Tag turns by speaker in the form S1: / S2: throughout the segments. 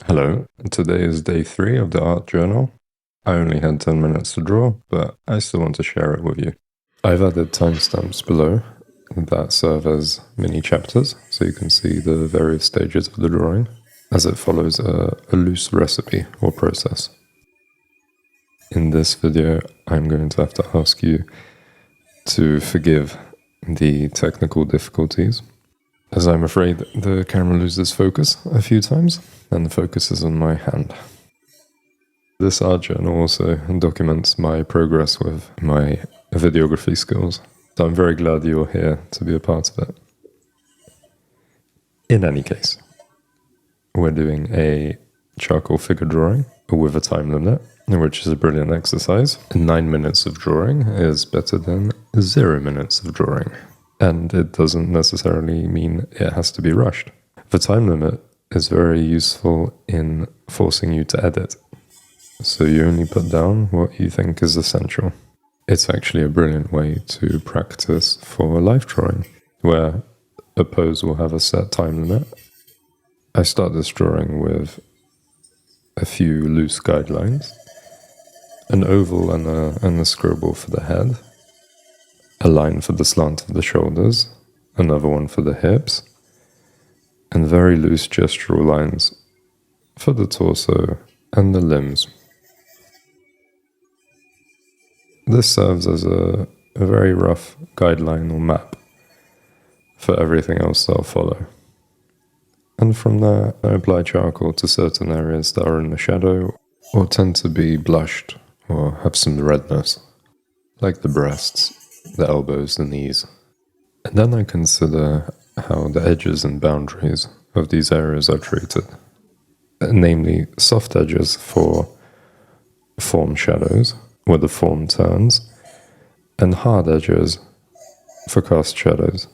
S1: Hello, today is day 3 of the art journal. I only had 10 minutes to draw, but I still want to share it with you. I've added timestamps below that serve as mini chapters, so you can see the various stages of the drawing, as it follows a loose recipe or process. In this video, I'm going to have to ask you to forgive the technical difficulties, as I'm afraid the camera loses focus a few times, and the focus is on my hand. This art journal also documents my progress with my videography skills, so I'm very glad you're here to be a part of it. In any case, we're doing a charcoal figure drawing with a time limit, which is a brilliant exercise. 9 minutes of drawing is better than 0 minutes of drawing, and it doesn't necessarily mean it has to be rushed. The time limit is very useful in forcing you to edit. So you only put down what you think is essential. It's actually a brilliant way to practice for life drawing, where a pose will have a set time limit. I start this drawing with a few loose guidelines, an oval and a scribble for the head, a line for the slant of the shoulders, another one for the hips, and very loose gestural lines for the torso and the limbs. This serves as a very rough guideline or map for everything else that I'll follow. And from there, I apply charcoal to certain areas that are in the shadow or tend to be blushed or have some redness, like the breasts, the elbows, the knees. And then I consider how the edges and boundaries of these areas are treated, namely soft edges for form shadows, where the form turns, and hard edges for cast shadows.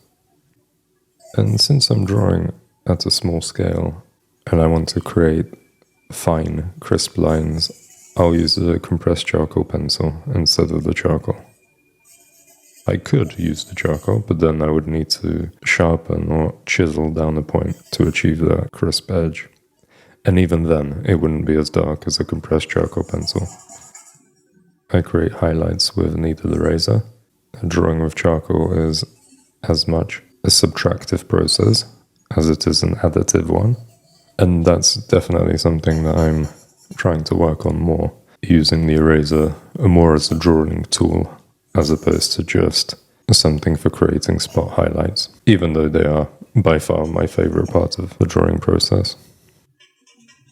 S1: And since I'm drawing at a small scale and I want to create fine, crisp lines, I'll use a compressed charcoal pencil instead of the charcoal. I could use the charcoal, but then I would need to sharpen or chisel down a point to achieve that crisp edge. And even then, it wouldn't be as dark as a compressed charcoal pencil. I create highlights with a needle eraser. Drawing with charcoal is as much a subtractive process as it is an additive one. And that's definitely something that I'm trying to work on more, using the eraser more as a drawing tool as opposed to just something for creating spot highlights, even though they are by far my favorite part of the drawing process.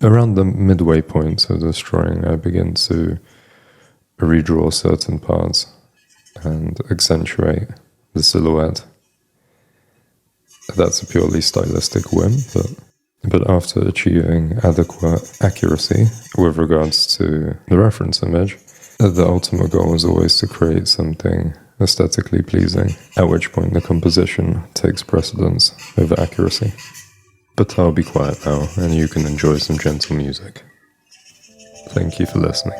S1: Around the midway point of this drawing, I begin to redraw certain parts and accentuate the silhouette. That's a purely stylistic whim, but after achieving adequate accuracy with regards to the reference image, the ultimate goal is always to create something aesthetically pleasing, at which point the composition takes precedence over accuracy. But I'll be quiet now, and you can enjoy some gentle music. Thank you for listening.